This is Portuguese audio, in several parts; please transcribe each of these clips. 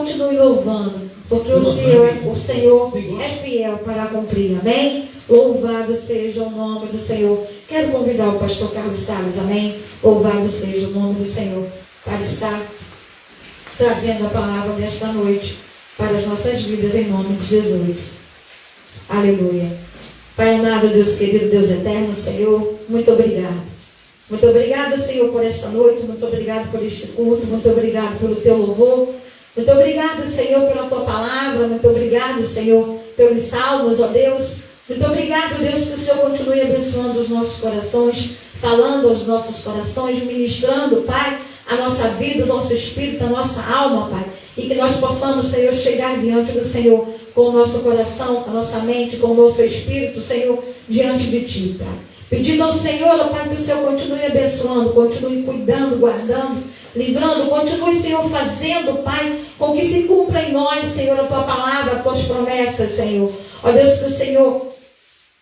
continue louvando, porque o Senhor é fiel para cumprir, amém? Louvado seja o nome do Senhor. Quero convidar o pastor Carlos Salles, amém? Louvado seja o nome do Senhor, para estar trazendo a palavra desta noite para as nossas vidas, em nome de Jesus. Aleluia. Pai amado, Deus querido, Deus eterno, Senhor, muito obrigado. Muito obrigado, Senhor, por esta noite. Muito obrigado por este culto. Muito obrigado pelo teu louvor. Muito obrigado, Senhor, pela tua palavra. Muito obrigado, Senhor, pelos salmos, ó Deus. Muito obrigado, Deus, que o Senhor continue abençoando os nossos corações, falando aos nossos corações, ministrando, Pai, a nossa vida, o nosso espírito, a nossa alma, Pai. E que nós possamos, Senhor, chegar diante do Senhor com o nosso coração, com a nossa mente, com o nosso espírito, Senhor, diante de Ti, Pai. Pedindo ao Senhor, ó Pai, que o Senhor continue abençoando, continue cuidando, guardando, livrando, continue, Senhor, fazendo, Pai, com que se cumpra em nós, Senhor, a Tua palavra, as Tuas promessas, Senhor. Ó Deus, que o Senhor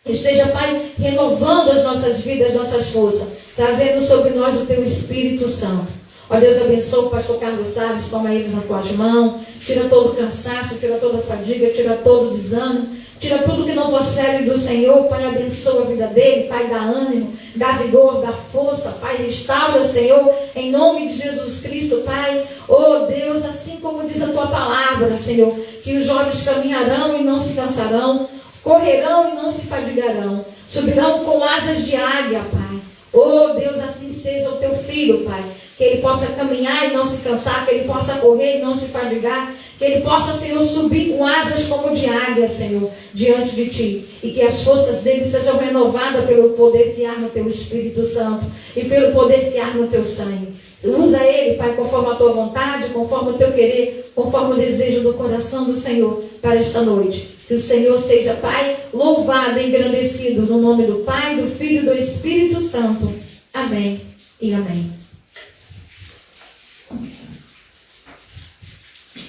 esteja, Pai, renovando as nossas vidas, as nossas forças, trazendo sobre nós o Teu Espírito Santo. Ó Deus, abençoa o pastor Carlos Salles, toma ele nas Tuas mãos, tira todo o cansaço, tira toda a fadiga, tira todo o desânimo, tira tudo que não procede do Senhor. Pai, abençoa a vida dele, Pai, dá ânimo, dá vigor, dá força, Pai, restaura, Senhor, em nome de Jesus Cristo, Pai. Oh Deus, assim como diz a Tua palavra, Senhor, que os jovens caminharão e não se cansarão, correrão e não se fadigarão, subirão com asas de águia, Pai. Oh Deus, assim seja o Teu filho, Pai, que ele possa caminhar e não se cansar, que ele possa correr e não se fadigar, que ele possa, Senhor, subir com asas como de águia, Senhor, diante de Ti, e que as forças dele sejam renovadas pelo poder que há no Teu Espírito Santo e pelo poder que há no Teu sangue. Usa ele, Pai, conforme a Tua vontade, conforme o Teu querer, conforme o desejo do coração do Senhor para esta noite. Que o Senhor seja, Pai, louvado e engrandecido no nome do Pai, do Filho e do Espírito Santo. Amém e amém.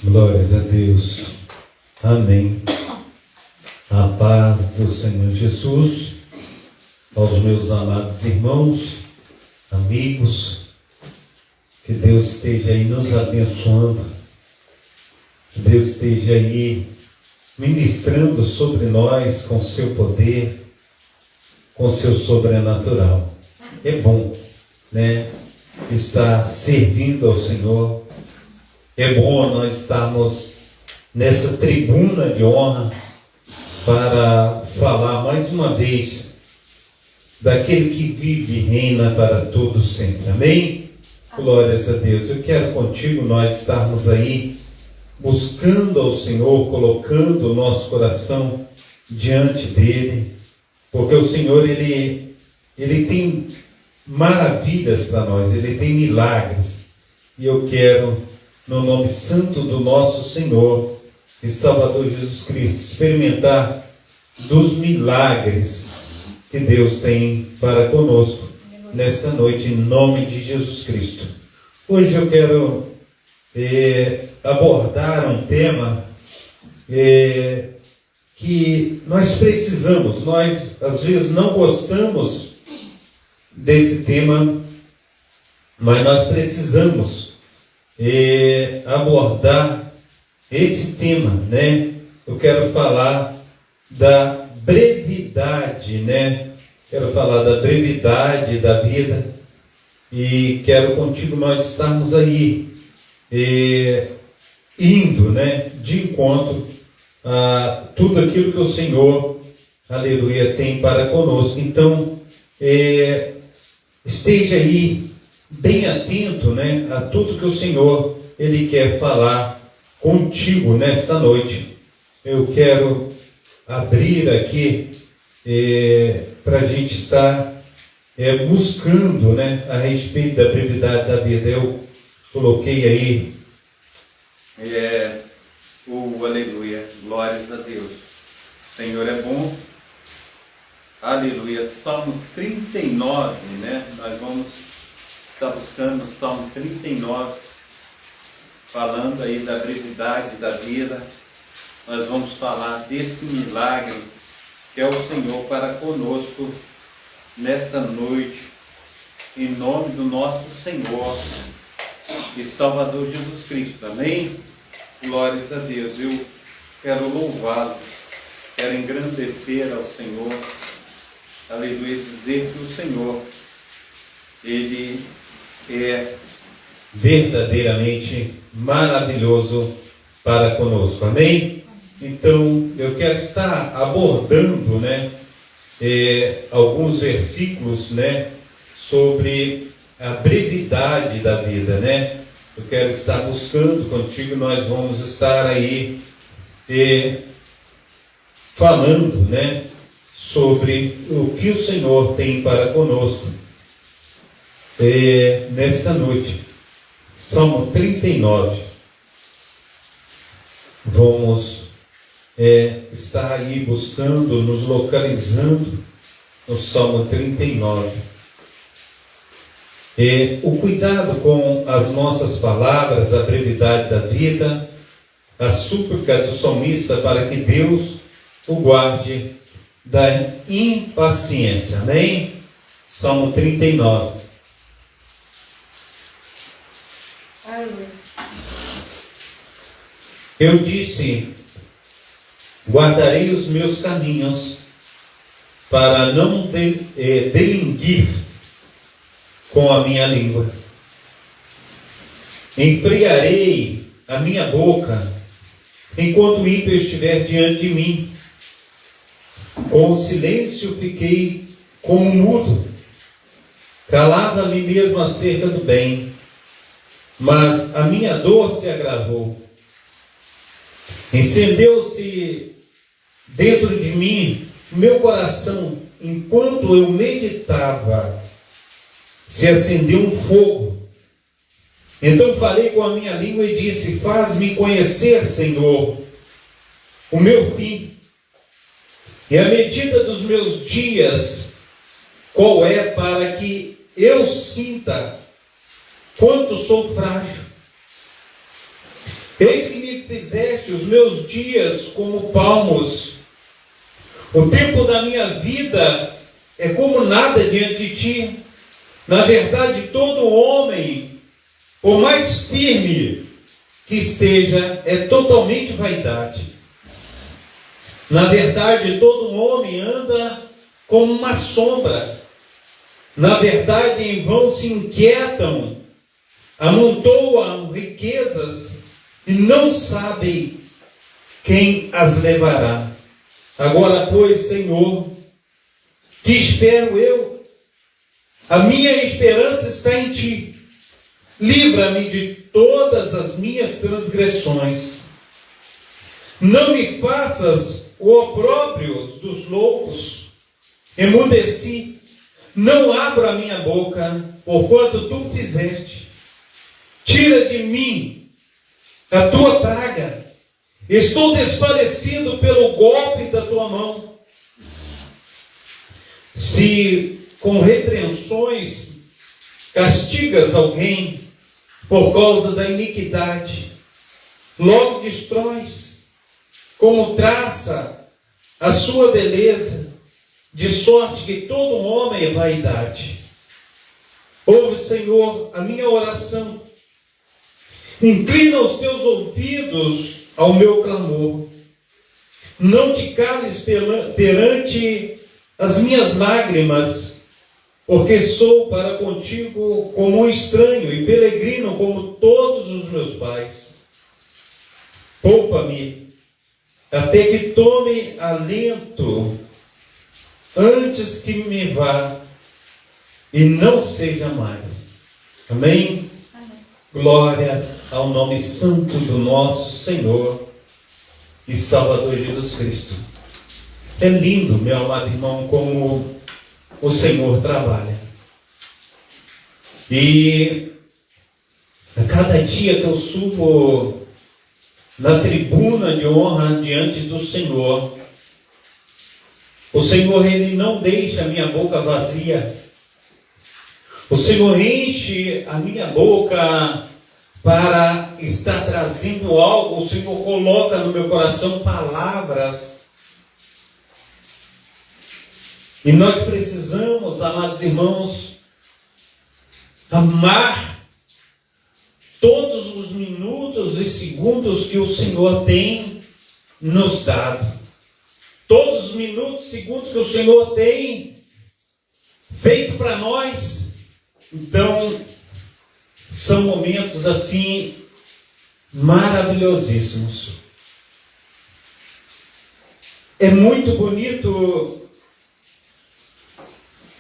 Glórias a Deus. Amém. A paz do Senhor Jesus, aos meus amados irmãos, amigos, que Deus esteja aí nos abençoando, que Deus esteja aí ministrando sobre nós com seu poder, com seu sobrenatural. É bom, né, estar servindo ao Senhor. É bom nós estarmos nessa tribuna de honra para falar mais uma vez daquele que vive e reina para todo sempre. Amém? Glórias a Deus. Eu quero contigo nós estarmos aí buscando ao Senhor, colocando o nosso coração diante dele, porque o Senhor, ele tem maravilhas para nós, ele tem milagres, e eu quero, no nome santo do nosso Senhor e Salvador Jesus Cristo, experimentar dos milagres que Deus tem para conosco nesta noite, em nome de Jesus Cristo. Hoje eu quero abordar um tema que nós precisamos. Nós às vezes não gostamos desse tema, mas nós precisamos abordar esse tema, né? Eu quero falar da brevidade, né? Quero falar da brevidade da vida e quero contigo nós estarmos aí indo, né, de encontro a tudo aquilo que o Senhor, aleluia, tem para conosco. Então, esteja aí bem atento, né, a tudo que o Senhor, Ele quer falar contigo nesta noite. Eu quero abrir aqui para a gente estar buscando, né, a respeito da brevidade da vida. Eu coloquei aí aleluia, glórias a Deus. O Senhor é bom. Aleluia. Salmo 39, né? Nós vamos estar buscando o Salmo 39, falando aí da brevidade da vida. Nós vamos falar desse milagre que é o Senhor para conosco nesta noite, em nome do nosso Senhor e Salvador Jesus Cristo. Amém? Glórias a Deus. Eu quero louvá-lo, quero engrandecer ao Senhor, aleluia, dizer que o Senhor, Ele é verdadeiramente maravilhoso para conosco, amém? Então, eu quero estar abordando, alguns versículos, sobre a brevidade da vida, Eu quero estar buscando contigo, nós vamos estar aí falando, sobre o que o Senhor tem para conosco nesta noite. Salmo 39. Vamos estar aí buscando, nos localizando no Salmo 39. O cuidado com as nossas palavras, a brevidade da vida, a súplica do salmista para que Deus o guarde da impaciência. Amém? Salmo 39. Eu disse: guardarei os meus caminhos para não delinguir com a minha língua. Enfriarei a minha boca enquanto o ímpio estiver diante de mim. Com o silêncio fiquei como mudo. Calava a mim mesmo acerca do bem, mas a minha dor se agravou. Encendeu-se dentro de mim o meu coração, enquanto eu meditava, se acendeu um fogo. Então falei com a minha língua e disse: faz-me conhecer, Senhor, o meu fim, e a medida dos meus dias, qual é, para que eu sinta quanto sou frágil. Eis que me fizeste os meus dias como palmos. O tempo da minha vida é como nada diante de ti. Na verdade, todo homem, por mais firme que esteja, é totalmente vaidade. Na verdade, todo homem anda como uma sombra. Na verdade, em vão se inquietam, amontoam riquezas e não sabem quem as levará. Agora, pois, Senhor, que espero eu? A minha esperança está em ti. Livra-me de todas as minhas transgressões. Não me faças o opróbrio dos loucos. Emudeci. Não abro a minha boca, porquanto tu fizeste. Tira de mim a tua praga. Estou desfalecido pelo golpe da tua mão. Se com repreensões castigas alguém por causa da iniquidade, logo destróis, como traça a sua beleza, de sorte que todo homem é vaidade. Ouve, Senhor, a minha oração. Inclina os teus ouvidos ao meu clamor. Não te cales perante as minhas lágrimas, porque sou para contigo como um estranho e peregrino como todos os meus pais. Poupa-me, até que tome alento, antes que me vá e não seja mais. Amém? Glórias ao nome santo do nosso Senhor e Salvador Jesus Cristo. É lindo, meu amado irmão, como o Senhor trabalha. E a cada dia que eu subo na tribuna de honra diante do Senhor, o Senhor, Ele não deixa a minha boca vazia. O Senhor enche a minha boca para estar trazendo algo. O Senhor coloca no meu coração palavras. E nós precisamos, amados irmãos, amar todos os minutos e segundos que o Senhor tem nos dado. Todos os minutos e segundos que o Senhor tem feito para nós. Então, são momentos assim maravilhosíssimos. É muito bonito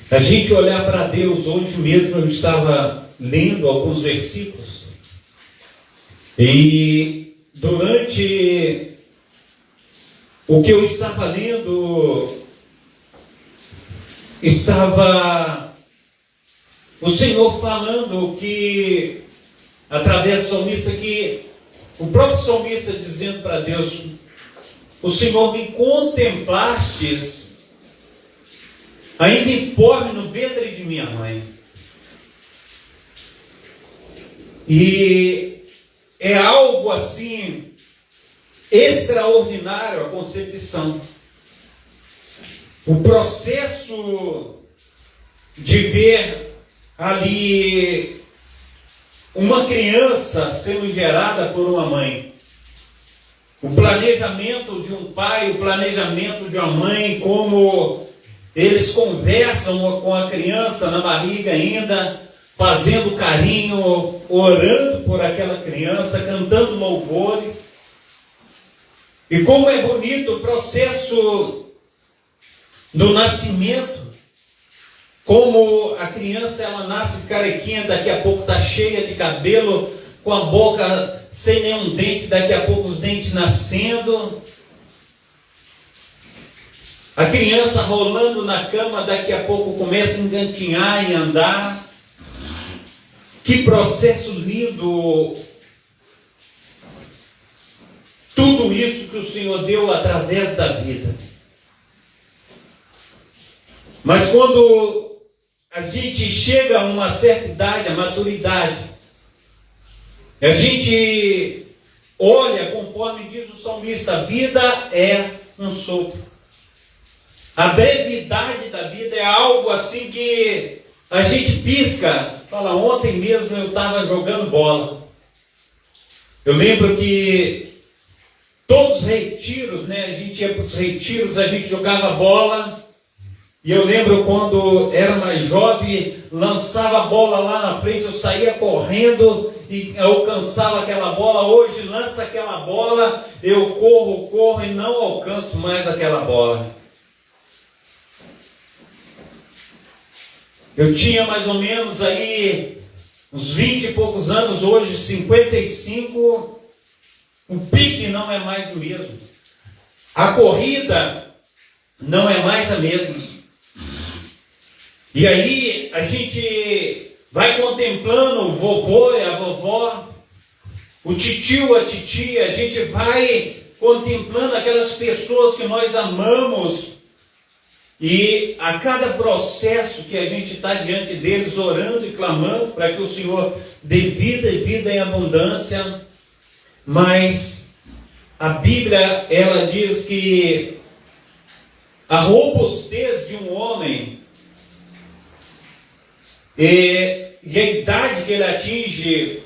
a gente olhar para Deus. Hoje mesmo eu estava lendo alguns versículos e durante o que eu estava lendo, estava o Senhor falando que, através do salmista, que o próprio salmista dizendo para Deus: o Senhor me contemplastes ainda informe no ventre de minha mãe. E é algo assim extraordinário a concepção. O processo de ver ali uma criança sendo gerada por uma mãe. O planejamento de um pai, o planejamento de uma mãe, como eles conversam com a criança na barriga ainda, fazendo carinho, orando por aquela criança, cantando louvores. E como é bonito o processo do nascimento, como a criança ela nasce carequinha, daqui a pouco está cheia de cabelo, com a boca sem nenhum dente, daqui a pouco os dentes nascendo. A criança rolando na cama, daqui a pouco começa a engatinhar e andar. Que processo lindo! Tudo isso que o Senhor deu através da vida. Mas quando a gente chega a uma certa idade, a maturidade, a gente olha, conforme diz o salmista, a vida é um sopro. A brevidade da vida é algo assim que a gente pisca. Fala, ontem mesmo eu estava jogando bola. Eu lembro que todos os retiros, né? A gente ia para os retiros, a gente jogava bola. E eu lembro quando era mais jovem, lançava a bola lá na frente, eu saía correndo e alcançava aquela bola. Hoje lança aquela bola, eu corro e não alcanço mais aquela bola. Eu tinha mais ou menos aí uns 20 e poucos anos, hoje 55, o pique não é mais o mesmo. A corrida não é mais a mesma. E aí a gente vai contemplando o vovô e a vovó, o titio, a titia, a gente vai contemplando aquelas pessoas que nós amamos. E a cada processo que a gente está diante deles, orando e clamando para que o Senhor dê vida e vida em abundância. Mas a Bíblia, ela diz que a robustez de um homem e a idade que ele atinge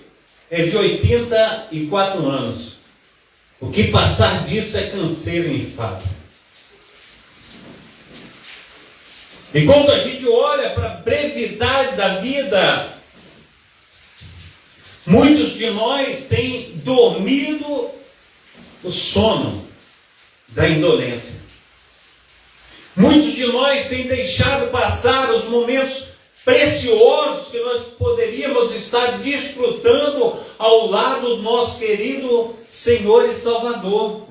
é de 84 anos. O que passar disso é canseiro e enfado. E quando a gente olha para a brevidade da vida, muitos de nós têm dormido o sono da indolência. Muitos de nós têm deixado passar os momentos preciosos que nós poderíamos estar desfrutando ao lado do nosso querido Senhor e Salvador.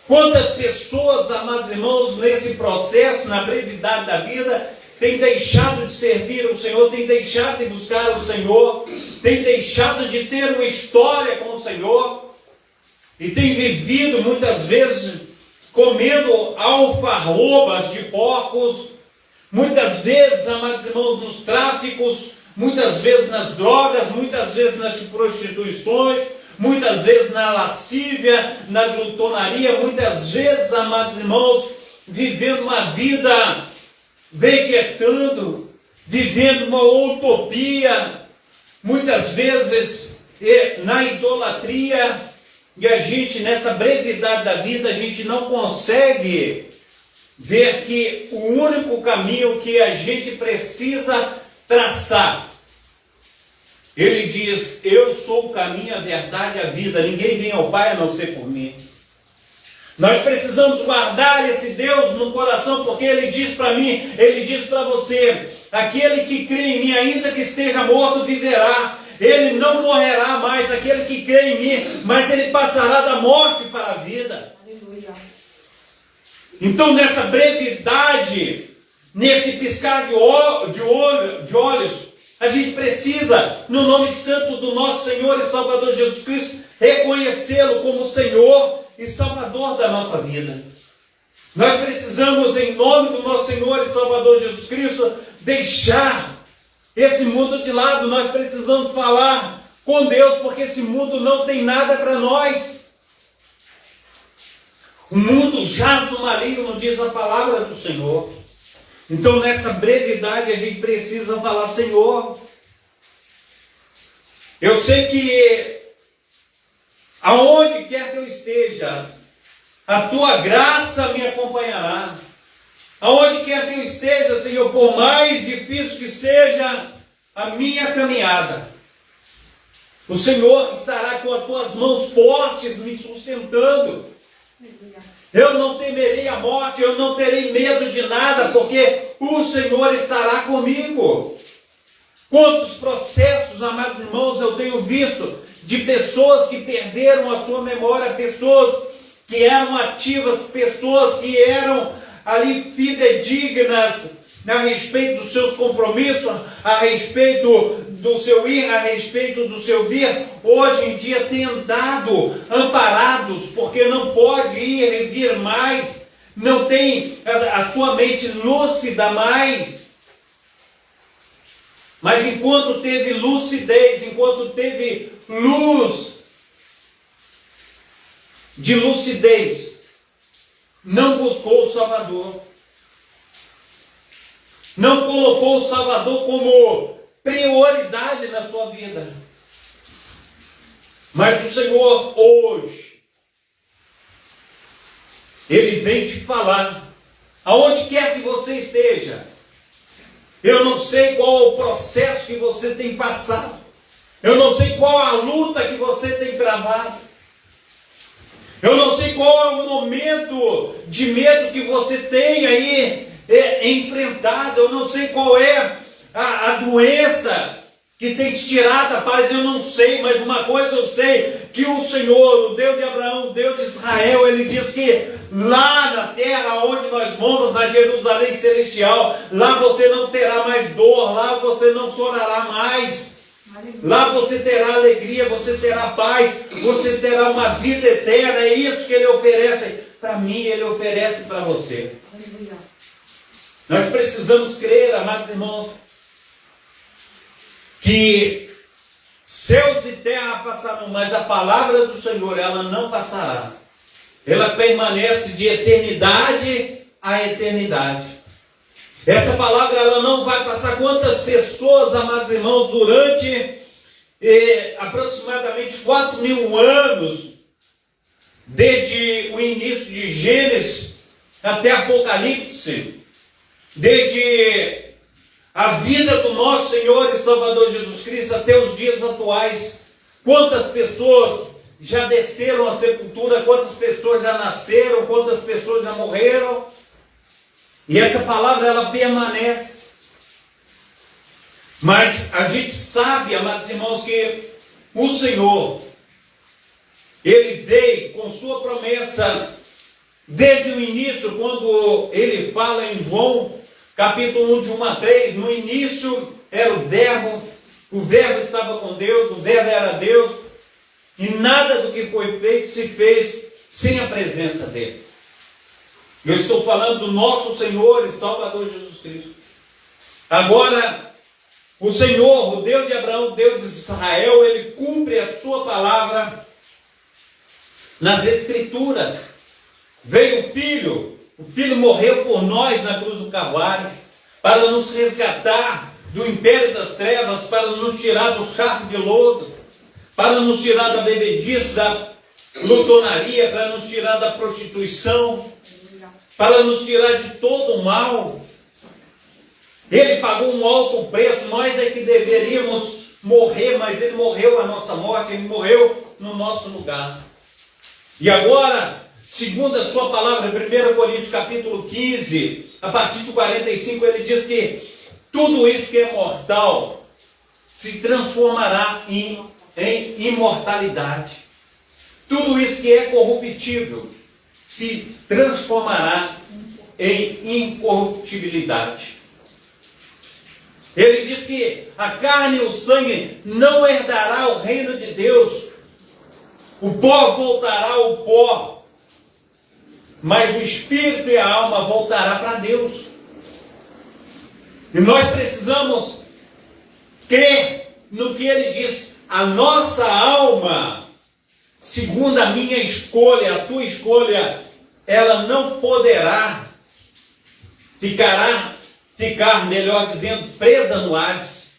Quantas pessoas, amados irmãos, nesse processo, na brevidade da vida, têm deixado de servir o Senhor, têm deixado de buscar o Senhor, têm deixado de ter uma história com o Senhor, e têm vivido muitas vezes comendo alfarrobas de porcos, muitas vezes, amados irmãos, nos tráficos, muitas vezes nas drogas, muitas vezes nas prostituições, muitas vezes na lascívia, na glutonaria, muitas vezes, amados irmãos, vivendo uma vida vegetando, vivendo uma utopia, muitas vezes na idolatria, e a gente, nessa brevidade da vida, a gente não consegue ver que o único caminho que a gente precisa traçar, ele diz: eu sou o caminho, a verdade e a vida, ninguém vem ao Pai a não ser por mim. Nós precisamos guardar esse Deus no coração, porque Ele diz para mim, Ele diz para você: aquele que crê em mim, ainda que esteja morto, viverá. Ele não morrerá mais, aquele que crê em mim, mas ele passará da morte para a vida. Aleluia. Então, nessa brevidade, nesse piscar de olhos, a gente precisa, no nome santo do nosso Senhor e Salvador Jesus Cristo, reconhecê-lo como Senhor e Salvador da nossa vida. Nós precisamos, em nome do nosso Senhor e Salvador Jesus Cristo, deixar esse mundo de lado. Nós precisamos falar com Deus, porque esse mundo não tem nada para nós. O mundo jaz no maligno, diz a palavra do Senhor. Então, nessa brevidade, a gente precisa falar: Senhor, eu sei que aonde quer que eu esteja, a tua graça me acompanhará. Aonde quer que eu esteja, Senhor, por mais difícil que seja a minha caminhada, o Senhor estará com as tuas mãos fortes me sustentando. Eu não temerei a morte, eu não terei medo de nada, porque o Senhor estará comigo. Quantos processos, amados irmãos, eu tenho visto de pessoas que perderam a sua memória, pessoas que eram ativas, pessoas que eram ali fidedignas a respeito dos seus compromissos, a respeito do seu ir, a respeito do seu vir, hoje em dia têm andado amparados, porque não pode ir e vir mais, não tem a sua mente lúcida mais. Mas enquanto teve lucidez, enquanto teve luz de lucidez, não buscou o Salvador. Não colocou o Salvador como prioridade na sua vida. Mas o Senhor hoje, Ele vem te falar, aonde quer que você esteja. Eu não sei qual é o processo que você tem passado. Eu não sei qual a luta que você tem travado. Eu não sei qual é o momento de medo que você tem aí enfrentado. Eu não sei qual é a doença que tem te tirado a paz. Eu não sei, mas uma coisa eu sei, que o Senhor, o Deus de Abraão, o Deus de Israel, Ele diz que lá na terra onde nós vamos, na Jerusalém celestial, lá você não terá mais dor, lá você não chorará mais. Lá você terá alegria, você terá paz, você terá uma vida eterna. É isso que Ele oferece para mim, Ele oferece para você. Nós precisamos crer, amados irmãos, que céus e terra passarão, mas a palavra do Senhor, ela não passará. Ela permanece de eternidade a eternidade. Essa palavra, ela não vai passar. Quantas pessoas, amados irmãos, durante aproximadamente 4.000 anos, desde o início de Gênesis até Apocalipse, desde a vida do nosso Senhor e Salvador Jesus Cristo até os dias atuais, quantas pessoas já desceram à sepultura, quantas pessoas já nasceram, quantas pessoas já morreram. E essa palavra, ela permanece. Mas a gente sabe, amados irmãos, que o Senhor, Ele veio com sua promessa desde o início, quando Ele fala em João, capítulo 1, de 1 a 3, no início era o Verbo estava com Deus, o Verbo era Deus, e nada do que foi feito se fez sem a presença dEle. Eu estou falando do nosso Senhor e Salvador Jesus Cristo. Agora, o Senhor, o Deus de Abraão, o Deus de Israel, Ele cumpre a sua palavra nas Escrituras. Veio o Filho morreu por nós na cruz do Calvário, para nos resgatar do império das trevas, para nos tirar do charco de lodo, para nos tirar da bebedice, da glutonaria, para nos tirar da prostituição, para nos tirar de todo o mal. Ele pagou um alto preço, nós é que deveríamos morrer, mas Ele morreu a nossa morte, Ele morreu no nosso lugar. E agora, segundo a sua palavra, 1 Coríntios capítulo 15, a partir do 45, ele diz que tudo isso que é mortal se transformará em imortalidade. Tudo isso que é corruptível se transformará em incorruptibilidade. Ele diz que a carne e o sangue não herdará o reino de Deus. O pó voltará ao pó, mas o espírito e a alma voltará para Deus. E nós precisamos crer no que ele diz. A nossa alma, segundo a minha escolha, a tua escolha, ela não poderá ficar, melhor dizendo, presa no Hades.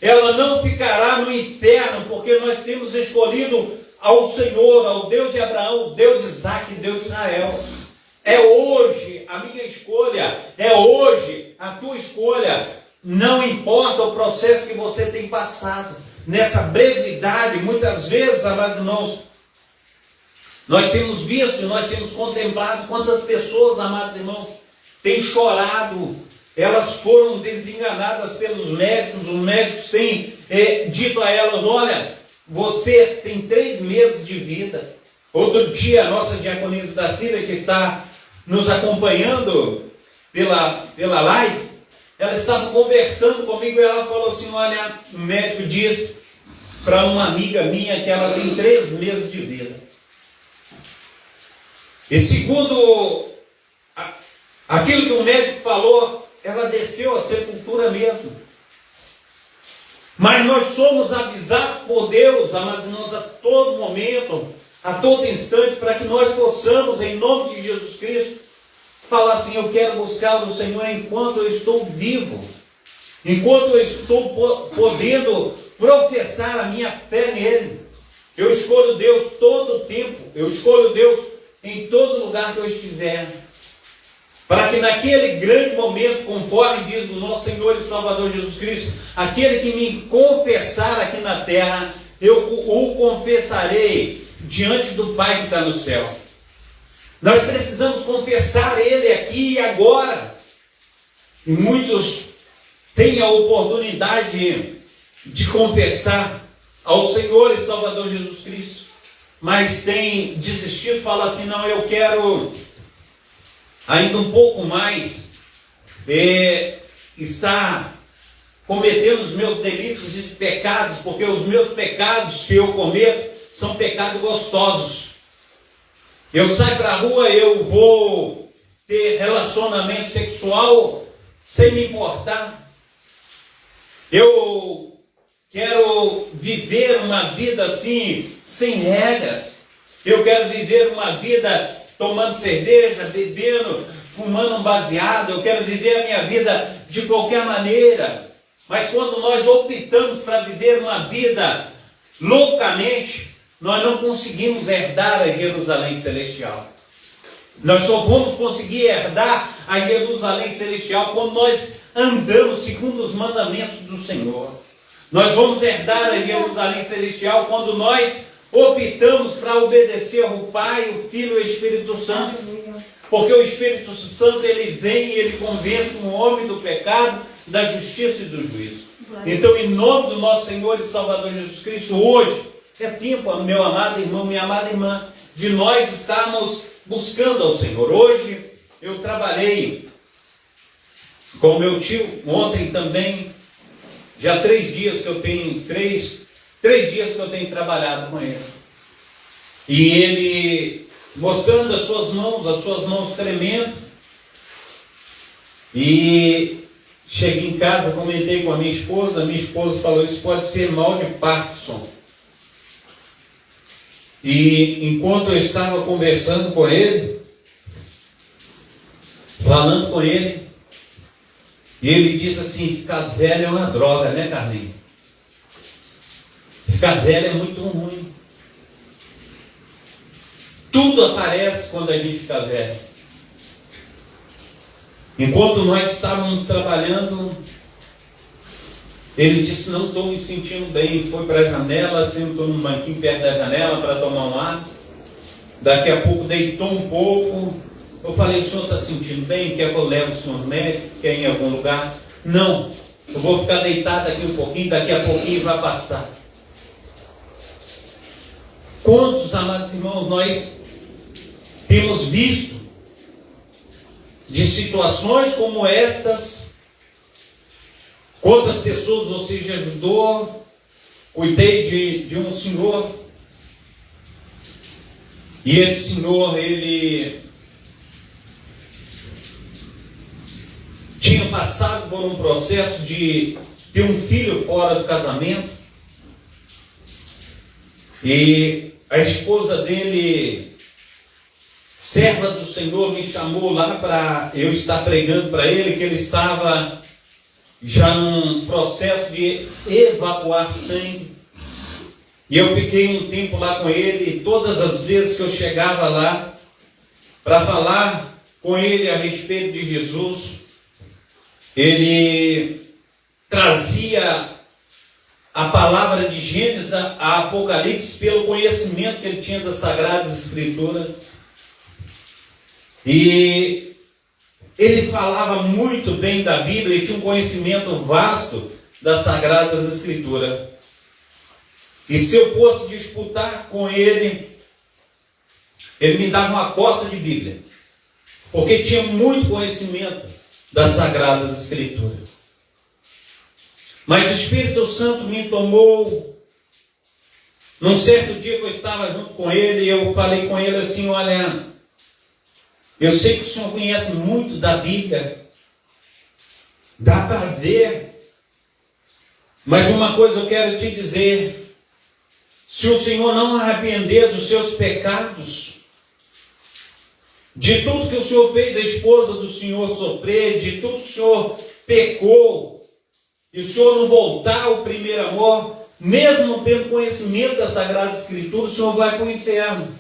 Ela não ficará no inferno, porque nós temos escolhido ao Senhor, ao Deus de Abraão, o Deus de Isaac e Deus de Israel. É hoje a minha escolha, é hoje a tua escolha. Não importa o processo que você tem passado, nessa brevidade, muitas vezes, amados irmãos, nós temos visto, nós temos contemplado quantas pessoas, amados irmãos, têm chorado. Elas foram desenganadas pelos médicos, os médicos têm dito a elas: olha, você tem 3 meses de vida. Outro dia, a nossa diaconisa da Síria, que está nos acompanhando pela live, ela estava conversando comigo e ela falou assim: olha, o médico diz para uma amiga minha que ela tem 3 meses de vida. E segundo aquilo que o médico falou, ela desceu à sepultura mesmo. Mas nós somos avisados por Deus, amados irmãos, a todo momento, a todo instante, para que nós possamos, em nome de Jesus Cristo, falar assim: eu quero buscar o Senhor enquanto eu estou vivo, enquanto eu estou podendo professar a minha fé nele. Eu escolho Deus todo o tempo, eu escolho Deus em todo lugar que eu estiver, para que naquele grande momento, conforme diz o nosso Senhor e Salvador Jesus Cristo, aquele que me confessar aqui na terra, eu o confessarei diante do Pai que está no céu. Nós precisamos confessar Ele aqui e agora. E muitos têm a oportunidade de confessar ao Senhor e Salvador Jesus Cristo, mas têm desistido, falam assim: não, eu quero ainda um pouco mais estar cometendo os meus delitos e pecados, porque os meus pecados que eu cometo são pecados gostosos. Eu saio para a rua, eu vou ter relacionamento sexual sem me importar. Eu quero viver uma vida assim, sem regras. Eu quero viver uma vida tomando cerveja, bebendo, fumando um baseado. Eu quero viver a minha vida de qualquer maneira. Mas quando nós optamos para viver uma vida loucamente, nós não conseguimos herdar a Jerusalém Celestial. Nós só vamos conseguir herdar a Jerusalém Celestial quando nós andamos segundo os mandamentos do Senhor. Nós vamos herdar a Jerusalém Celestial quando nós optamos para obedecer o Pai, o Filho e o Espírito Santo. Porque o Espírito Santo, ele vem e ele convence o homem do pecado, da justiça e do juízo. Então, em nome do nosso Senhor e Salvador Jesus Cristo, hoje é tempo, meu amado irmão, minha amada irmã, de nós estarmos buscando ao Senhor. Hoje eu trabalhei com meu tio, ontem também, já 3 dias que eu tenho, 3 dias que eu tenho trabalhado com ele. E ele mostrando as suas mãos tremendo. E cheguei em casa, comentei com a minha esposa falou: isso pode ser mal de Parkinson. E enquanto eu estava conversando com ele, falando com ele, e ele disse assim: ficar velho é uma droga, né, Carlinhos? Ficar velho é muito ruim. Tudo aparece quando a gente fica velho. Enquanto nós estávamos trabalhando, ele disse: não estou me sentindo bem. Foi para a janela, sentou num banquinho perto da janela para tomar um ar. Daqui a pouco deitou um pouco. Eu falei: o senhor está sentindo bem? Quer que eu leve o senhor no médico? Quer ir em algum lugar? Não, eu vou ficar deitado aqui um pouquinho, daqui a pouquinho vai passar. Quantos, amados irmãos, nós temos visto de situações como estas? Quantas pessoas você já ajudou? Cuidei de um senhor, e esse senhor, ele tinha passado por um processo de ter um filho fora do casamento, e a esposa dele, serva do Senhor, me chamou lá para eu estar pregando para ele, que ele estava já num processo de evacuar sangue. E eu fiquei um tempo lá com ele, e todas as vezes que eu chegava lá para falar com ele a respeito de Jesus, ele trazia a palavra de Gênesis a Apocalipse pelo conhecimento que ele tinha das Sagradas Escrituras. E ele falava muito bem da Bíblia, ele tinha um conhecimento vasto das Sagradas Escrituras. E se eu fosse disputar com ele, ele me dava uma coça de Bíblia, porque tinha muito conhecimento das Sagradas Escrituras. Mas o Espírito Santo me tomou. Num certo dia que eu estava junto com ele, eu falei com ele assim: olha, eu sei que o senhor conhece muito da Bíblia, dá para ver, mas uma coisa eu quero te dizer: se o senhor não arrepender dos seus pecados, de tudo que o senhor fez a esposa do senhor sofrer, de tudo que o senhor pecou, e o senhor não voltar ao primeiro amor, mesmo tendo conhecimento da Sagrada Escritura, o senhor vai para o inferno.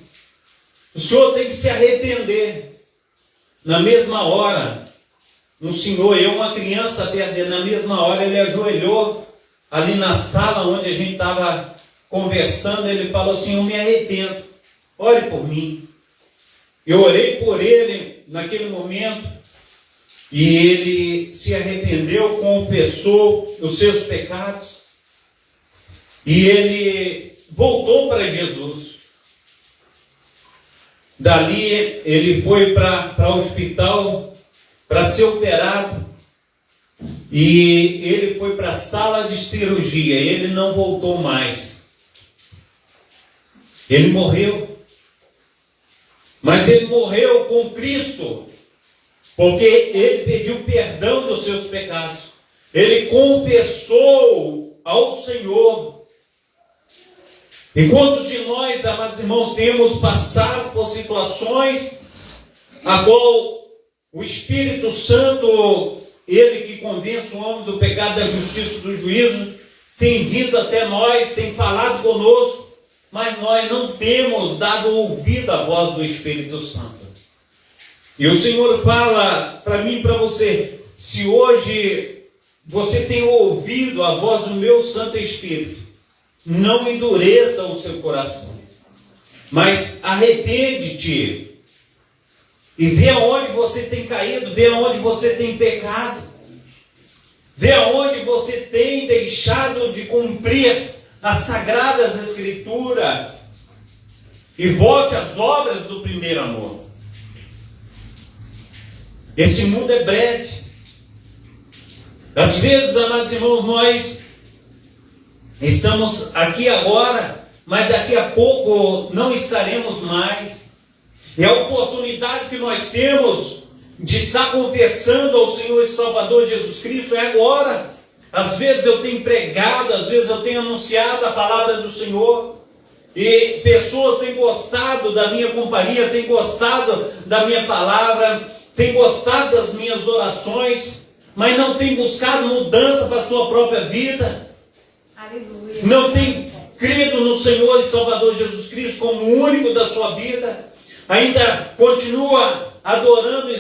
O senhor tem que se arrepender. Na mesma hora, um senhor, uma criança perto dele, na mesma hora ele ajoelhou ali na sala onde a gente estava conversando. Ele falou assim: eu me arrependo, ore por mim. Eu orei por ele naquele momento, e ele se arrependeu, confessou os seus pecados, e ele voltou para Jesus. Dali ele foi para o hospital para ser operado, e ele foi para a sala de cirurgia. Ele não voltou mais. Ele morreu. Mas ele morreu com Cristo, porque ele pediu perdão dos seus pecados. Ele confessou ao Senhor. E quantos de nós, amados irmãos, temos passado por situações a qual o Espírito Santo, ele que convence o homem do pecado, da justiça e do juízo, tem vindo até nós, tem falado conosco, mas nós não temos dado ouvido à voz do Espírito Santo. E o Senhor fala para mim e para você: se hoje você tem ouvido a voz do meu Santo Espírito, não endureça o seu coração, mas arrepende-te e vê aonde você tem caído, vê aonde você tem pecado, vê aonde você tem deixado de cumprir as Sagradas Escrituras, e volte às obras do primeiro amor. Esse mundo é breve. Às vezes, amados irmãos, nós estamos aqui agora, mas daqui a pouco não estaremos mais. E a oportunidade que nós temos de estar confessando ao Senhor e Salvador Jesus Cristo é agora. Às vezes eu tenho pregado, às vezes eu tenho anunciado a palavra do Senhor, e pessoas têm gostado da minha companhia, têm gostado da minha palavra, têm gostado das minhas orações, mas não têm buscado mudança para a sua própria vida. Aleluia. Não tem crido no Senhor e Salvador Jesus Cristo como o único da sua vida? Ainda continua adorando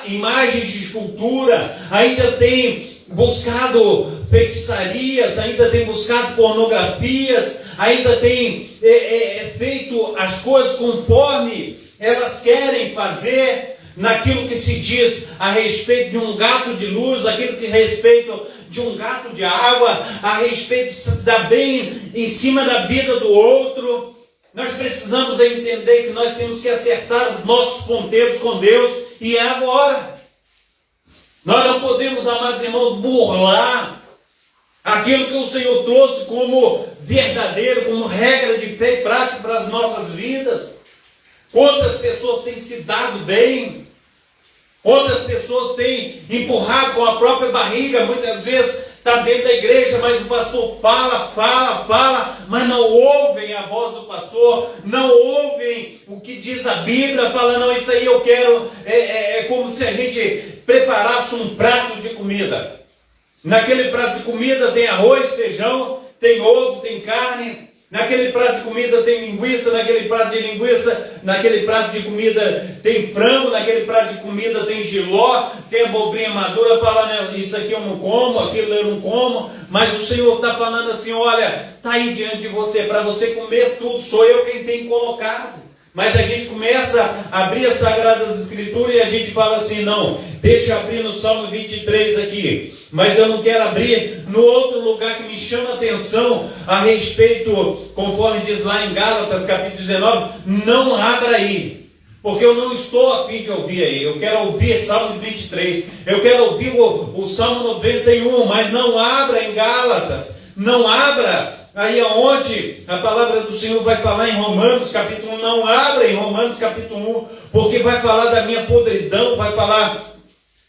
imagens de escultura? Ainda tem buscado feitiçarias? Ainda tem buscado pornografias? Ainda tem feito as coisas conforme elas querem fazer? Naquilo que se diz a respeito de um gato de luz, aquilo que respeito de um gato de água, a respeito de dar bem em cima da vida do outro. Nós precisamos entender que nós temos que acertar os nossos ponteiros com Deus, e é agora. Nós não podemos, amados irmãos, burlar aquilo que o Senhor trouxe como verdadeiro, como regra de fé e prática para as nossas vidas. Quantas pessoas têm se dado bem? Quantas pessoas têm empurrado com a própria barriga? Muitas vezes está dentro da igreja, mas o pastor fala, mas não ouvem a voz do pastor, não ouvem o que diz a Bíblia, fala, não, isso aí eu quero, é como se a gente preparasse um prato de comida. Naquele prato de comida tem arroz, feijão, tem ovo, tem carne. Naquele prato de comida tem linguiça, naquele prato de linguiça, naquele prato de comida tem frango, naquele prato de comida tem jiló, tem abobrinha madura. Fala, né, isso aqui eu não como, aquilo eu não como, mas o Senhor está falando assim, olha, está aí diante de você, para você comer tudo, sou eu quem tem colocado. Mas a gente começa a abrir as Sagradas Escrituras e a gente fala assim, não, deixa eu abrir no Salmo 23 aqui, mas eu não quero abrir no outro lugar que me chama a atenção a respeito, conforme diz lá em Gálatas capítulo 19, não abra aí, porque eu não estou a fim de ouvir aí, eu quero ouvir Salmo 23, eu quero ouvir o Salmo 91, mas não abra em Gálatas, não abra aí aonde a palavra do Senhor vai falar em Romanos capítulo 1, não abra em Romanos capítulo 1, porque vai falar da minha podridão, vai falar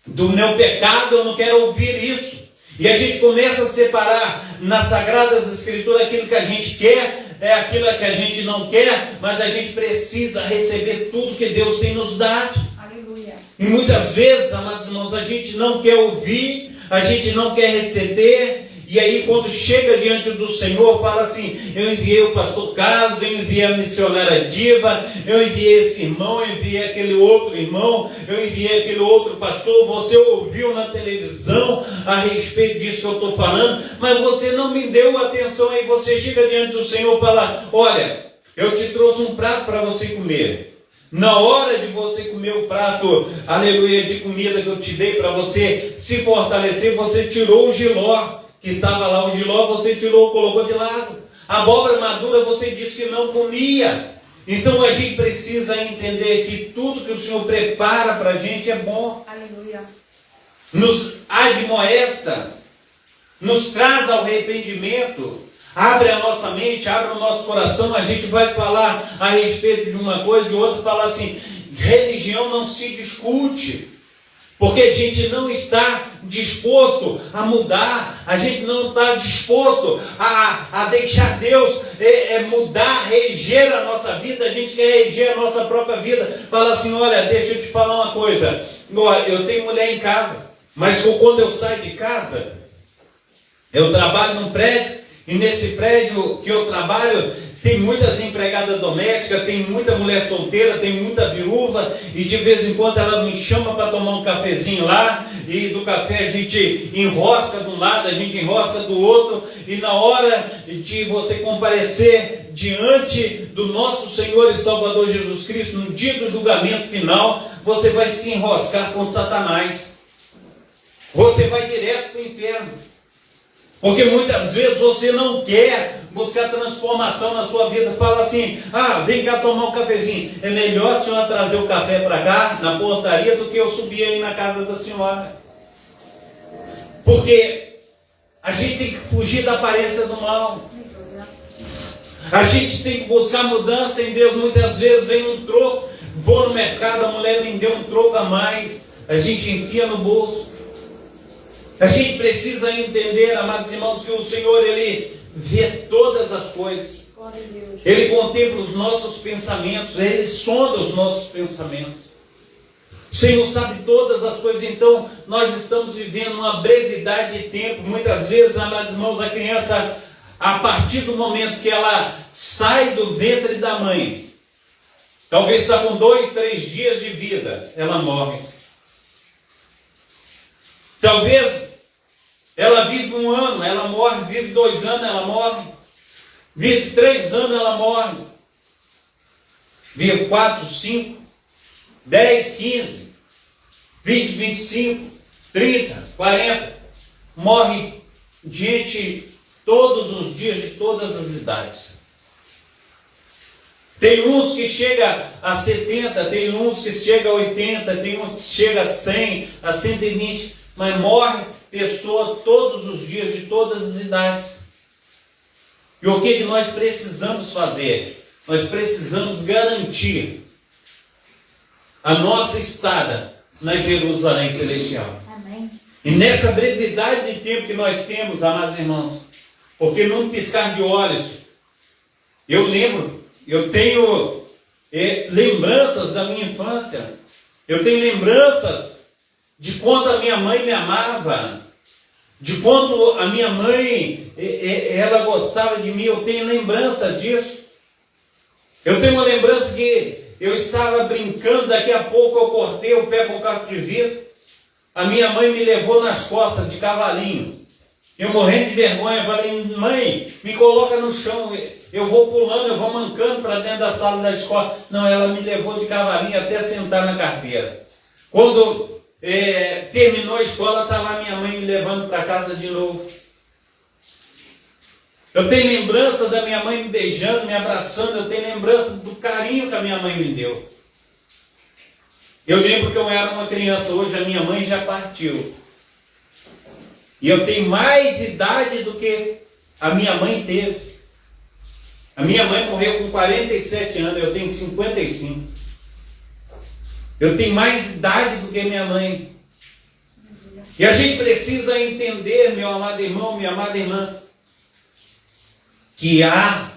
do meu pecado, eu não quero ouvir isso. E a gente começa a separar nas Sagradas Escrituras aquilo que a gente quer, aquilo que a gente não quer, mas a gente precisa receber tudo que Deus tem nos dado. Aleluia. E muitas vezes, amados irmãos, a gente não quer ouvir, a gente não quer receber. E aí quando chega diante do Senhor, fala assim, eu enviei o pastor Carlos, eu enviei a missionária Diva, eu enviei esse irmão, eu enviei aquele outro irmão, eu enviei aquele outro pastor, você ouviu na televisão a respeito disso que eu estou falando, mas você não me deu atenção. Aí você chega diante do Senhor e fala, olha, eu te trouxe um prato para você comer. Na hora de você comer o prato, aleluia, de comida que eu te dei para você se fortalecer, você tirou o jiló que estava lá, o jiló você tirou, colocou de lado. A abóbora madura você disse que não comia. Então a gente precisa entender que tudo que o Senhor prepara para a gente é bom. Aleluia. Nos admoesta, nos traz ao arrependimento, abre a nossa mente, abre o nosso coração. A gente vai falar a respeito de uma coisa, de outra, falar assim, religião não se discute. Porque a gente não está disposto a mudar, a gente não está disposto a deixar Deus mudar, reger a nossa vida, a gente quer reger a nossa própria vida. Fala assim, olha, deixa eu te falar uma coisa, eu tenho mulher em casa, mas quando eu saio de casa, eu trabalho num prédio, e nesse prédio que eu trabalho, tem muitas empregadas domésticas, tem muita mulher solteira, tem muita viúva, e de vez em quando ela me chama para tomar um cafezinho lá, e do café a gente enrosca de um lado, a gente enrosca do outro, e na hora de você comparecer diante do nosso Senhor e Salvador Jesus Cristo, no dia do julgamento final, você vai se enroscar com Satanás. Você vai direto para o inferno. Porque muitas vezes você não quer buscar transformação na sua vida. Fala assim, vem cá tomar um cafezinho. É melhor a senhora trazer o café para cá, na portaria, do que eu subir aí na casa da senhora. Porque a gente tem que fugir da aparência do mal. A gente tem que buscar mudança em Deus. Muitas vezes vem um troco, vou no mercado, a mulher me deu um troco a mais, a gente enfia no bolso. A gente precisa entender, amados irmãos, que o Senhor, Ele vê todas as coisas. Ele contempla os nossos pensamentos, Ele sonda os nossos pensamentos. O Senhor sabe todas as coisas, então nós estamos vivendo uma brevidade de tempo. Muitas vezes, amados irmãos, a criança a partir do momento que ela sai do ventre da mãe, talvez está com 2, 3 dias de vida, ela morre. Talvez ela vive 1 ano, ela morre, vive 2 anos, ela morre, vive 3 anos, ela morre, vive 4, 5, 10, 15, 20, 25, 30, 40, morre gente todos os dias, de todas as idades. Tem uns que chega a 70, tem uns que chega a 80, tem uns que chega a 100, a 120, mas morre pessoa todos os dias, de todas as idades. E o que nós precisamos fazer? Nós precisamos garantir a nossa estada na Jerusalém Celestial. Amém. E nessa brevidade de tempo que nós temos, amados irmãos, porque num piscar de olhos, eu lembro, eu tenho lembranças da minha infância, eu tenho lembranças de quanto a minha mãe me amava, de quanto a minha mãe, ela gostava de mim, eu tenho lembrança disso. Eu tenho uma lembrança que eu estava brincando, daqui a pouco eu cortei o pé com o caco de vidro, a minha mãe me levou nas costas de cavalinho. Eu morrendo de vergonha, falei, mãe, me coloca no chão, eu vou pulando, eu vou mancando para dentro da sala da escola. Não, ela me levou de cavalinho até sentar na carteira. Quando terminou a escola, está lá minha mãe me levando para casa de novo. Eu tenho lembrança da minha mãe me beijando, me abraçando, eu tenho lembrança do carinho que a minha mãe me deu. Eu lembro que eu era uma criança, hoje a minha mãe já partiu. E eu tenho mais idade do que a minha mãe teve. A minha mãe morreu com 47 anos, eu tenho 55. Eu tenho mais idade do que minha mãe. E a gente precisa entender, meu amado irmão, minha amada irmã, que há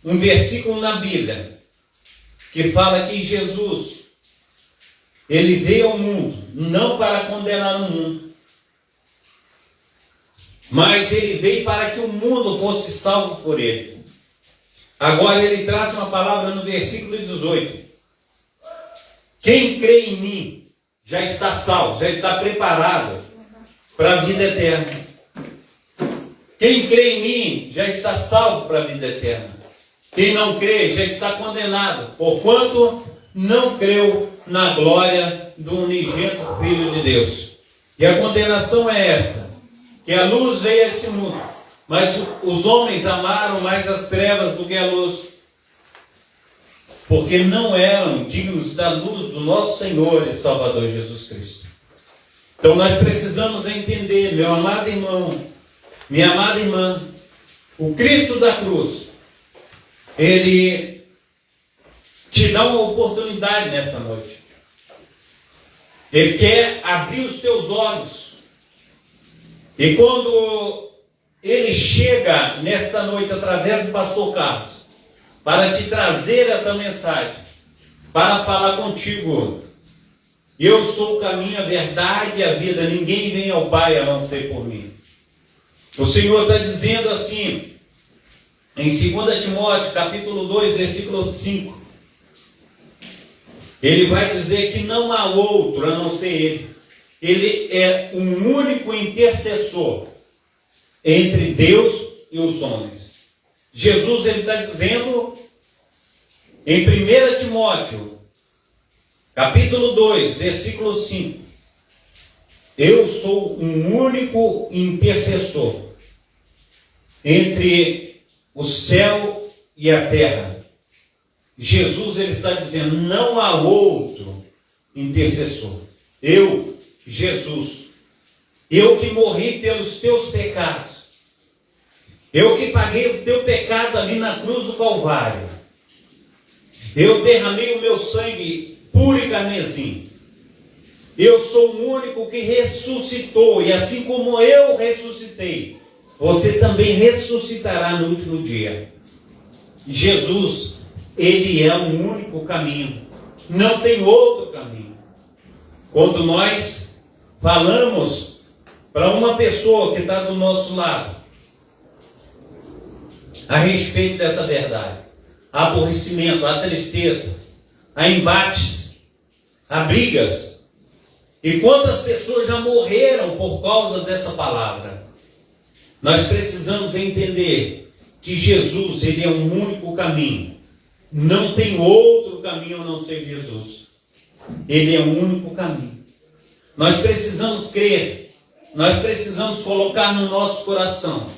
um versículo na Bíblia que fala que Jesus, ele veio ao mundo, não para condenar o mundo, mas ele veio para que o mundo fosse salvo por ele. Agora ele traz uma palavra no versículo 18. Quem crê em mim já está salvo, já está preparado para a vida eterna. Quem crê em mim já está salvo para a vida eterna. Quem não crê já está condenado, porquanto não creu na glória do unigênito Filho de Deus. E a condenação é esta, que a luz veio a esse mundo, mas os homens amaram mais as trevas do que a luz, porque não eram dignos da luz do nosso Senhor e Salvador Jesus Cristo. Então nós precisamos entender, meu amado irmão, minha amada irmã, o Cristo da cruz, ele te dá uma oportunidade nessa noite. Ele quer abrir os teus olhos. E quando ele chega nesta noite através do pastor Carlos, para te trazer essa mensagem, para falar contigo, eu sou o caminho, a verdade e a vida, ninguém vem ao Pai a não ser por mim. O Senhor está dizendo assim, em 2 Timóteo, capítulo 2, versículo 5, ele vai dizer que não há outro a não ser ele. Ele é um único intercessor entre Deus e os homens. Jesus, ele está dizendo em 1 Timóteo, capítulo 2, versículo 5, eu sou um único intercessor entre o céu e a terra. Jesus, ele está dizendo, não há outro intercessor. Eu, Jesus, eu que morri pelos teus pecados, eu que paguei o teu pecado ali na cruz do Calvário, eu derramei o meu sangue puro e carmesim. Eu sou o único que ressuscitou, e assim como eu ressuscitei, você também ressuscitará no último dia. Jesus, ele é o único caminho, não tem outro caminho. Quando nós falamos para uma pessoa que está do nosso lado, a respeito dessa verdade. Há aborrecimento, há tristeza, há embates, há brigas. E quantas pessoas já morreram por causa dessa palavra? Nós precisamos entender que Jesus, ele é um único caminho. Não tem outro caminho a não ser Jesus. Ele é o único caminho. Nós precisamos crer. Nós precisamos colocar no nosso coração.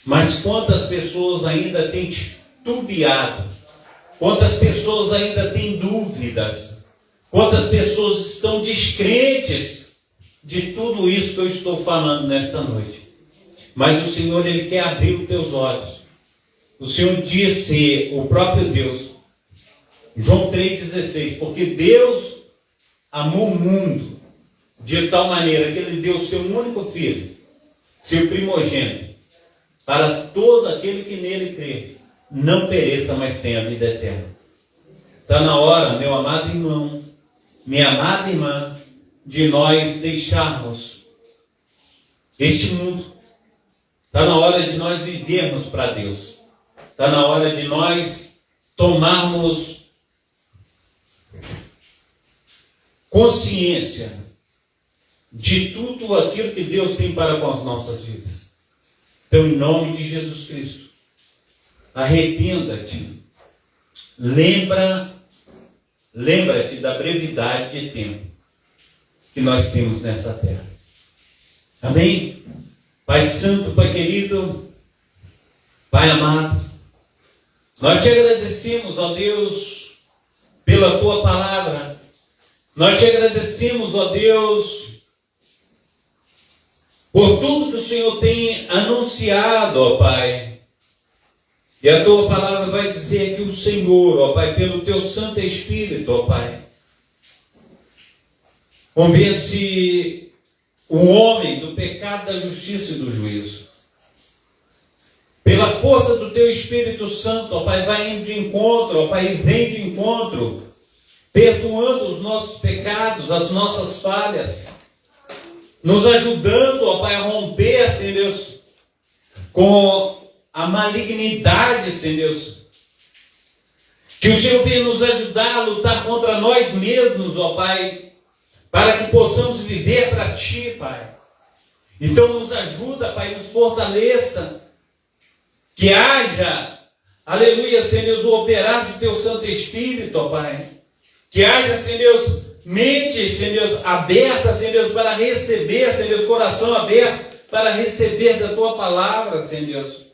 Mas quantas pessoas ainda têm titubeado? Quantas pessoas ainda têm dúvidas? Quantas pessoas estão descrentes de tudo isso que eu estou falando nesta noite? Mas o Senhor, ele quer abrir os teus olhos. O Senhor disse, o próprio Deus, João 3,16, porque Deus amou o mundo de tal maneira que ele deu o seu único filho, seu primogênito, para todo aquele que nele crê, não pereça, mas tenha vida eterna. Está na hora, meu amado irmão, minha amada irmã, de nós deixarmos este mundo. Está na hora de nós vivermos para Deus. Está na hora de nós tomarmos consciência de tudo aquilo que Deus tem para com as nossas vidas. Então, em nome de Jesus Cristo, arrependa-te. Lembra-te da brevidade de tempo que nós temos nessa terra. Amém? Pai Santo, Pai querido, Pai amado, nós te agradecemos, ó Deus, pela tua palavra. Nós te agradecemos, ó Deus, por tudo que o Senhor tem anunciado, ó Pai. E a tua palavra vai dizer que o Senhor, ó Pai, pelo teu Santo Espírito, ó Pai, convence o homem do pecado, da justiça e do juízo. Pela força do teu Espírito Santo, ó Pai, vai indo de encontro, ó Pai, e vem de encontro, perdoando os nossos pecados, as nossas falhas, nos ajudando, ó Pai, a romper, Senhor Deus, com a malignidade, Senhor Deus. Que o Senhor venha nos ajudar a lutar contra nós mesmos, ó Pai, para que possamos viver para Ti, Pai. Então nos ajuda, Pai, nos fortaleça, que haja, aleluia, Senhor Deus, o operar do Teu Santo Espírito, ó Pai. Que haja, Senhor Deus, mente, Senhor Deus, aberta, Senhor Deus, para receber, Senhor Deus, coração aberto, para receber da Tua palavra, Senhor Deus.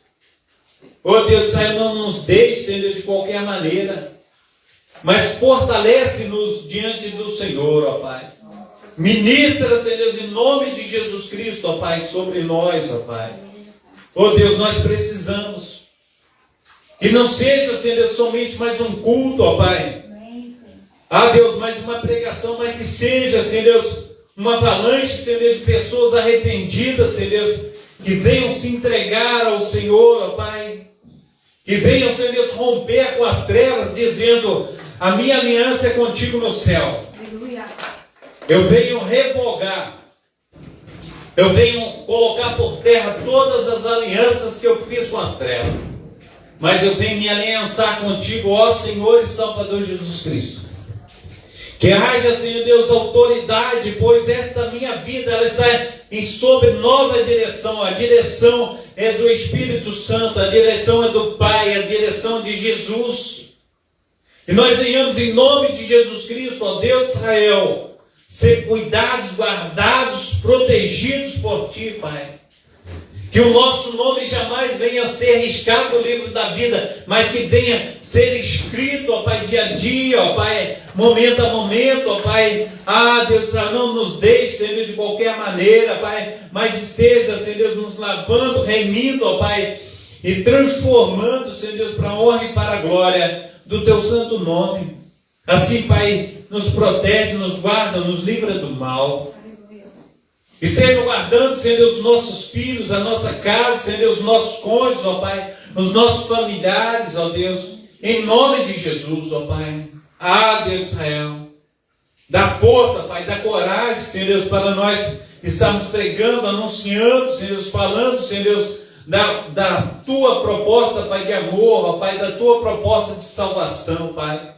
Ó Deus de Israel, não nos deixe, Senhor Deus, de qualquer maneira, mas fortalece-nos diante do Senhor, ó Pai. Ministra, Senhor Deus, em nome de Jesus Cristo, ó Pai, sobre nós, ó Pai. Ó Deus, nós precisamos. Que não seja, Senhor Deus, somente mais um culto, ó Pai. Ah, Deus, mais uma pregação, mas que seja, Senhor Deus, uma avalanche, Senhor Deus, de pessoas arrependidas, Senhor Deus, que venham se entregar ao Senhor, ó Pai. Que venham, Senhor Deus, romper com as trevas, dizendo, a minha aliança é contigo no céu. Aleluia. Eu venho revogar. Eu venho colocar por terra todas as alianças que eu fiz com as trevas. Mas eu venho me aliançar contigo, ó Senhor e Salvador Jesus Cristo. Que haja, Senhor Deus, autoridade, pois esta minha vida, ela está em sob nova direção. A direção é do Espírito Santo, a direção é do Pai, a direção de Jesus. E nós venhamos em nome de Jesus Cristo, ó Deus de Israel, ser cuidados, guardados, protegidos por Ti, Pai. Que o nosso nome jamais venha a ser riscado no livro da vida, mas que venha ser escrito, ó Pai, dia a dia, ó Pai, momento a momento, ó Pai. Ah, Deus do céu, não nos deixe, Senhor, de qualquer maneira, Pai, mas esteja, Senhor Deus, nos lavando, remindo, ó Pai, e transformando, Senhor Deus, para a honra e para a glória do Teu santo nome. Assim, Pai, nos protege, nos guarda, nos livra do mal. E seja guardando, Senhor Deus, os nossos filhos, a nossa casa, Senhor Deus, os nossos cônjuges, ó Pai, os nossos familiares, ó Deus, em nome de Jesus, ó Pai. Ah, Deus de Israel, dá força, Pai, dá coragem, Senhor Deus, para nós estarmos pregando, anunciando, Senhor Deus, falando, Senhor Deus, da tua proposta, Pai, de amor, ó Pai, da tua proposta de salvação, Pai.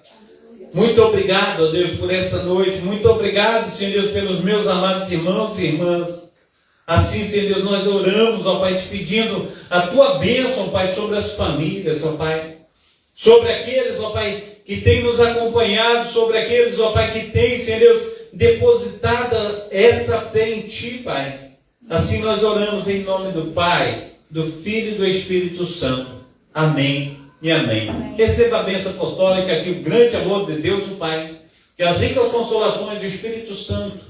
Muito obrigado, ó Deus, por essa noite. Muito obrigado, Senhor Deus, pelos meus amados irmãos e irmãs. Assim, Senhor Deus, nós oramos, ó Pai, te pedindo a tua bênção, Pai, sobre as famílias, ó Pai. Sobre aqueles, ó Pai, que têm nos acompanhado, sobre aqueles, ó Pai, que têm, Senhor Deus, depositada essa fé em Ti, Pai. Assim nós oramos em nome do Pai, do Filho e do Espírito Santo. Amém e amém. Amém. Receba a bênção apostólica, que o grande amor de Deus, o Pai, que as ricas consolações do Espírito Santo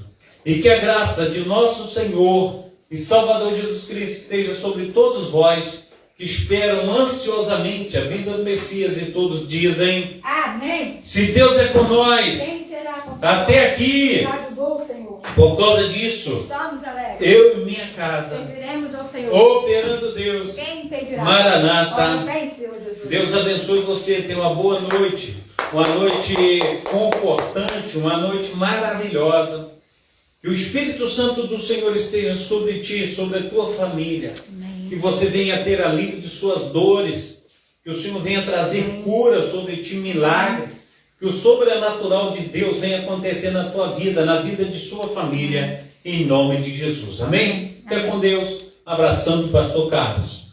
e que a graça de nosso Senhor e Salvador Jesus Cristo esteja sobre todos vós que esperam ansiosamente a vinda do Messias, e todos dizem: amém. Se Deus é por nós, Quem será contra até aqui, nós? Senhor. Por causa disso, Estamos alegres. Eu e minha casa serviremos ao Senhor. Operando Deus. Quem impedirá? Maranata. Bem, Senhor Jesus. Deus abençoe você. Tenha uma boa noite. Uma noite confortante, uma noite maravilhosa. Que o Espírito Santo do Senhor esteja sobre ti, sobre a tua família. Amém. Que você venha ter alívio de suas dores. Que o Senhor venha trazer cura sobre ti, milagre. Que o sobrenatural de Deus venha acontecer na tua vida, na vida de sua família, em nome de Jesus. Amém? Fica com Deus. Abraçando o pastor Carlos.